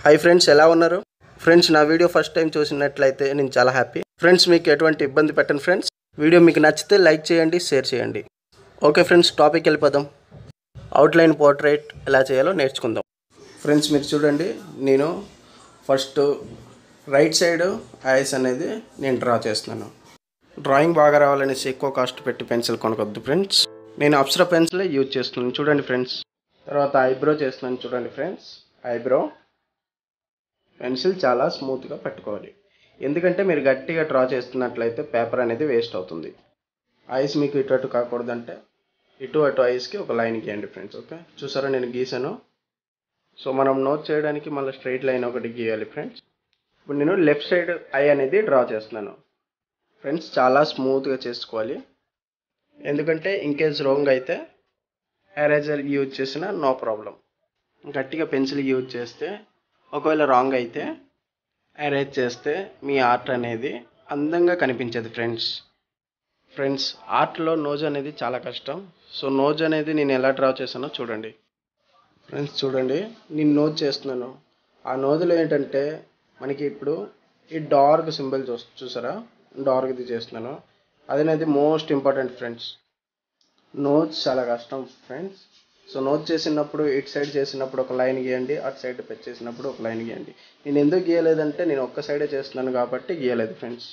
Hi friends, ఎలా ఉన్నారు friends? నా వీడియో ఫస్ట్ టైం చూసినట్లయితే నేను చాలా హ్యాపీ ఫ్రెండ్స్. మీకు ఎటువంటి ఇబ్బంది పెట్టను ఫ్రెండ్స్. వీడియో మీకు నచ్చితే లైక్ చేయండి, షేర్ చేయండి. ఓకే ఫ్రెండ్స్, టాపిక్ వెళ్ళిపోదాం. అవుట్లైన్ పోర్ట్రేట్ ఎలా చేయాలో నేర్చుకుందాం. ఫ్రెండ్స్ మీరు చూడండి, నేను ఫస్ట్ రైట్ సైడ్ ఐస్ అనేది నేను డ్రా చేస్తున్నాను. డ్రాయింగ్ బాగా రావాలనేసి ఎక్కువ కాస్ట్ పెట్టి పెన్సిల్ కొనకొద్దు ఫ్రెండ్స్. నేను అప్సరా పెన్సిలే యూజ్ చేస్తున్నాను, చూడండి ఫ్రెండ్స్. తర్వాత ఐబ్రో చేస్తున్నాను, చూడండి ఫ్రెండ్స్. ఐబ్రో పెన్సిల్ చాలా స్మూత్గా పెట్టుకోవాలి, ఎందుకంటే మీరు గట్టిగా డ్రా చేస్తున్నట్లయితే పేపర్ అనేది వేస్ట్ అవుతుంది. ఐస్ మీకు ఇటు అటు కాకూడదంటే ఇటు అటు ఐస్కి ఒక లైన్ గీయండి ఫ్రెండ్స్. ఓకే, చూసారా నేను గీసాను. సో మనం నోట్ చేయడానికి మళ్ళీ స్ట్రైట్ లైన్ ఒకటి గీయాలి ఫ్రెండ్స్. ఇప్పుడు నేను లెఫ్ట్ సైడ్ ఐ అనేది డ్రా చేస్తున్నాను ఫ్రెండ్స్. చాలా స్మూత్గా చేసుకోవాలి, ఎందుకంటే ఇన్కేస్ రాంగ్ అయితే ఎరేజర్ యూజ్ చేసినా నో ప్రాబ్లం. గట్టిగా పెన్సిల్ యూజ్ చేస్తే ఒకవేళ రాంగ్ అయితే ఎరేజ్ చేస్తే మీ ఆర్ట్ అనేది అందంగా కనిపించదు ఫ్రెండ్స్. ఆర్ట్లో నోజ్ అనేది చాలా కష్టం. సో నోజ్ అనేది నేను ఎలా డ్రా చేశానో చూడండి ఫ్రెండ్స్. చూడండి, నేను నోజ్ చేస్తున్నాను. ఆ నోజ్లో ఏంటంటే మనకి ఇప్పుడు ఈ డార్క్ సింబల్ చూసారా, డార్క్ది చేస్తున్నాను. అదనేది మోస్ట్ ఇంపార్టెంట్ ఫ్రెండ్స్. నోజ్ చాలా కష్టం ఫ్రెండ్స్. సో నోట్ చేసినప్పుడు ఇటు సైడ్ చేసినప్పుడు ఒక లైన్ గీయండి, అటు సైడ్ చేసినప్పుడు ఒక లైన్ గీయండి. నేను ఎందుకు గీయలేదంటే నేను ఒక్క సైడే చేస్తున్నాను కాబట్టి గీయలేదు ఫ్రెండ్స్.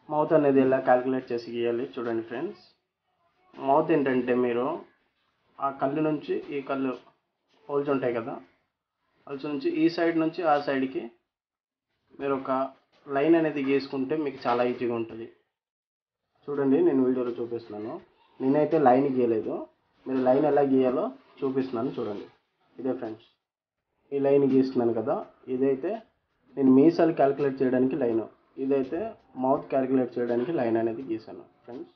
మౌత్ అనేది ఎలా క్యాలిక్యులేట్ చేసి గీయాలి చూడండి ఫ్రెండ్స్. మౌత్ ఏంటంటే మీరు ఆ కళ్ళు నుంచి ఈ కళ్ళు హోల్స్ ఉంటాయి కదా, హోల్స్ నుంచి ఈ సైడ్ నుంచి ఆ సైడ్కి మీరు ఒక లైన్ అనేది గీసుకుంటే మీకు చాలా ఈజీగా ఉంటుంది. చూడండి, నేను వీడియోలో చూపిస్తున్నాను. నేనైతే లైన్ గీయలేదు, మీరు లైన్ ఎలా గీయాలో చూపిస్తున్నాను చూడండి. ఇదే ఫ్రెండ్స్, ఈ లైన్ గీస్తున్నాను కదా, ఇదైతే నేను మీసాలు క్యాలిక్యులేట్ చేయడానికి లైన్, ఇదైతే మౌత్ క్యాలిక్యులేట్ చేయడానికి లైన్ అనేది గీసాను ఫ్రెండ్స్.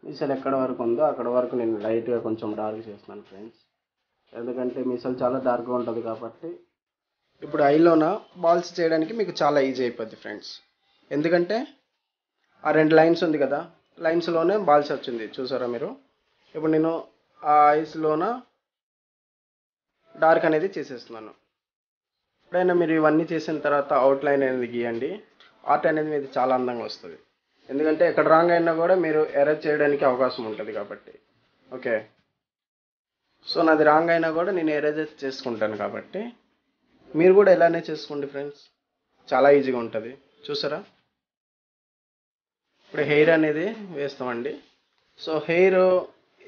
మీసాలు ఎక్కడ వరకు ఉందో అక్కడ వరకు నేను లైట్గా కొంచెం డార్క్ చేస్తున్నాను ఫ్రెండ్స్, ఎందుకంటే మీసాలు చాలా డార్క్గా ఉంటుంది కాబట్టి. ఇప్పుడు ఐలోన బాల్స్ చేయడానికి మీకు చాలా ఈజీ అయిపోద్ది ఫ్రెండ్స్, ఎందుకంటే ఆ రెండు లైన్స్ ఉంది కదా, లైన్స్లోనే బాల్స్ వచ్చింది చూసారా మీరు. ఇప్పుడు నేను ఆ ఐస్లోన డార్క్ అనేది చేసేస్తున్నాను. ఎప్పుడైనా మీరు ఇవన్నీ చేసిన తర్వాత అవుట్లైన్ అనేది గీయండి, ఆర్ట్ అనేది మీది చాలా అందంగా వస్తుంది. ఎందుకంటే ఎక్కడ రాంగ్ అయినా కూడా మీరు ఎరేజ్ చేయడానికి అవకాశం ఉంటుంది కాబట్టి. ఓకే, సో నాది రాంగ్ అయినా కూడా నేను ఎరేజ్ చేసుకుంటాను కాబట్టి మీరు కూడా ఇలానే చేసుకోండి ఫ్రెండ్స్, చాలా ఈజీగా ఉంటుంది. చూసారా, ఇప్పుడు హెయిర్ అనేది వేస్తామండి. సో హెయిర్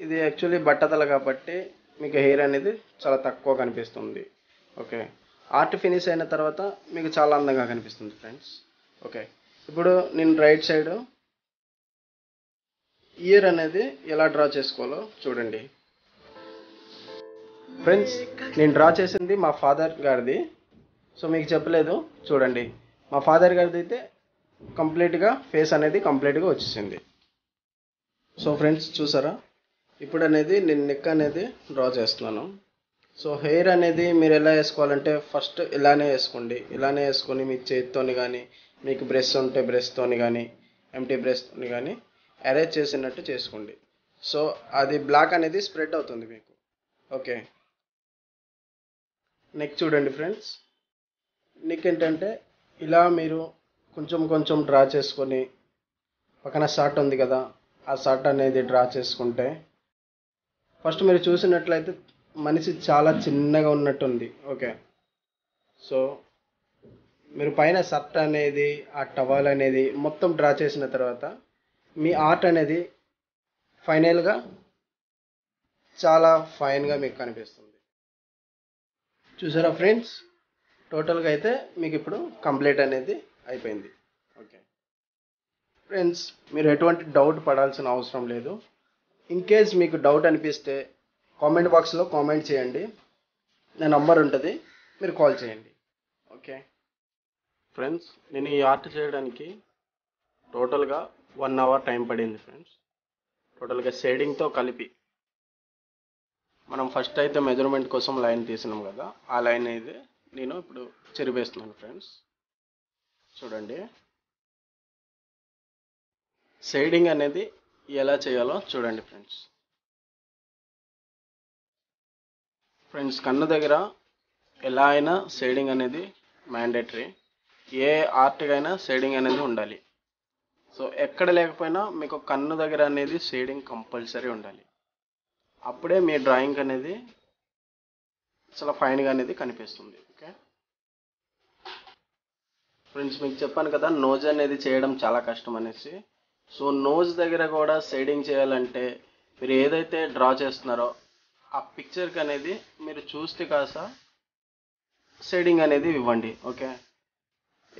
ఇది యాక్చువల్లీ బట్టతల కాబట్టి మీకు హెయిర్ అనేది చాలా తక్కువ కనిపిస్తుంది. ఓకే, ఆర్ట్ ఫినిష్ అయిన తర్వాత మీకు చాలా అందంగా కనిపిస్తుంది ఫ్రెండ్స్. ఓకే, ఇప్పుడు నేను రైట్ సైడ్ ఇయర్ అనేది ఎలా డ్రా చేసుకోవాలో చూడండి ఫ్రెండ్స్. నేను డ్రా చేసింది మా ఫాదర్ గారిది, సో మీకు చెప్పలేదు చూడండి. మా ఫాదర్ గారిది అయితే కంప్లీట్గా ఫేస్ అనేది కంప్లీట్గా వచ్చేసింది. సో ఫ్రెండ్స్ చూసారా, ఇప్పుడు అనేది నేను నెక్ అనేది డ్రా చేస్తున్నాను. సో హెయిర్ అనేది మీరు ఎలా వేసుకోవాలంటే ఫస్ట్ ఇలానే వేసుకోండి. ఇలానే వేసుకొని మీ చేతితోని కానీ, మీకు బ్రష్ ఉంటే బ్రష్తోని కానీ, ఎంటీ బ్రష్తోని కానీ అరేంజ్ చేసినట్టు చేసుకోండి. సో అది బ్లాక్ అనేది స్ప్రెడ్ అవుతుంది మీకు. ఓకే, నెక్ చూడండి ఫ్రెండ్స్. నెక్ ఏంటంటే ఇలా మీరు కొంచెం కొంచెం డ్రా చేసుకొని పక్కన షార్ట్ ఉంది కదా, ఆ షార్ట్ అనేది డ్రా చేసుకుంటే ఫస్ట్ మీరు చూసినట్లయితే మనిషి చాలా చిన్నగా ఉన్నట్టుంది. ఓకే, సో మీరు పైన షర్ట్ అనేది ఆ టవల్ అనేది మొత్తం డ్రా చేసిన తర్వాత మీ ఆర్ట్ అనేది ఫైనల్గా చాలా ఫైన్గా మీకు కనిపిస్తుంది. చూసారా ఫ్రెండ్స్, టోటల్గా అయితే మీకు ఇప్పుడు కంప్లీట్ అనేది అయిపోయింది. ఓకే ఫ్రెండ్స్, మీరు ఎటువంటి డౌట్ పడాల్సిన అవసరం లేదు. ఇన్ కేస్ మీకు డౌట్ అనిపిస్తే కామెంట్ బాక్స్లో కామెంట్ చేయండి, నా నంబర్ ఉంటుంది, మీరు కాల్ చేయండి. ఓకే ఫ్రెండ్స్, నేను ఈ ఆర్ట్ చేయడానికి టోటల్గా 1 అవర్ టైం పడింది ఫ్రెండ్స్. టోటల్గా షేడింగ్తో కలిపి మనం ఫస్ట్ అయితే మెజర్మెంట్ కోసం లైన్ తీసినాం కదా, ఆ లైన్ అయితే నేను ఇప్పుడు చెరిపేస్తున్నాను ఫ్రెండ్స్. చూడండి, షేడింగ్ అనేది ఎలా చేయాలో చూడండి ఫ్రెండ్స్. కన్ను దగ్గర ఎలా అయినా షేడింగ్ అనేది మ్యాండేటరీ. ఏ ఆర్ట్కైనా షేడింగ్ అనేది ఉండాలి. సో ఎక్కడ లేకపోయినా మీకు కన్ను దగ్గర అనేది షేడింగ్ కంపల్సరీ ఉండాలి. అప్పుడే మీ డ్రాయింగ్ అనేది చాలా ఫైన్గా అనేది కనిపిస్తుంది. ఓకే ఫ్రెండ్స్, మీకు చెప్పాను కదా నోజ్ అనేది చేయడం చాలా కష్టం అనేసి. సో నోజ్ దగ్గర కూడా షేడింగ్ చేయాలంటే మీరు ఏదైతే డ్రా చేస్తున్నారో ఆ పిక్చర్కి అనేది మీరు చూస్తే కాస్త షేడింగ్ అనేది ఇవ్వండి. ఓకే,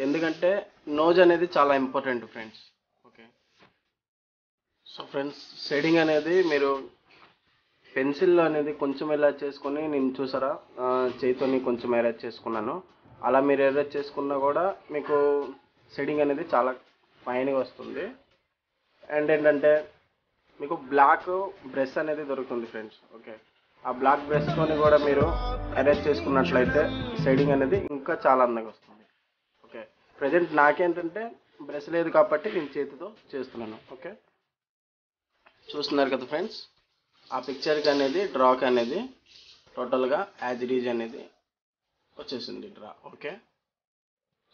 ఎందుకంటే నోజ్ అనేది చాలా important friends. Okay, so friends shading అనేది మీరు పెన్సిల్ అనేది కొంచెం ఎరేజ్ చేసుకొని, నేను చూసారా చేతితోని కొంచెం ఎరేజ్ చేసుకున్నాను. అలా మీరు ఎరేజ్ చేసుకున్నా కూడా మీకు షేడింగ్ అనేది చాలా ఫైన్గా వస్తుంది. అండ్ ఏంటంటే మీకు బ్లాక్ బ్రష్ అనేది దొరుకుతుంది ఫ్రెండ్స్. ఓకే, ఆ బ్లాక్ బ్రష్తోని కూడా మీరు ఎరేజ్ చేసుకున్నట్లయితే షేడింగ్ అనేది ఇంకా చాలా అందంగా వస్తుంది. ఓకే, ప్రజెంట్ నాకేంటంటే బ్రష్ లేదు కాబట్టి నేను చేతితో చేస్తున్నాను. ఓకే, చూస్తున్నారు కదా ఫ్రెండ్స్, ఆ పిక్చర్కి అనేది డ్రాకి అనేది టోటల్గా యాజ్ ఇట్ ఈజ్ అనేది వచ్చేసింది డ్రా. ఓకే,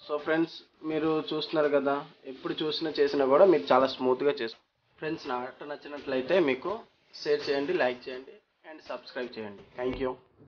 సో ఫ్రెండ్స్ మీరు చూస్తున్నారు కదా, ఎప్పుడు చేసినా కూడా మీరు చాలా స్మూత్గా చేసుకోండి. ఫ్రెండ్స్ నా ఆర్ట్ నచ్చినట్లయితే మీకు షేర్ చేయండి, లైక్ చేయండి అండ్ సబ్స్క్రైబ్ చేయండి. Thank you.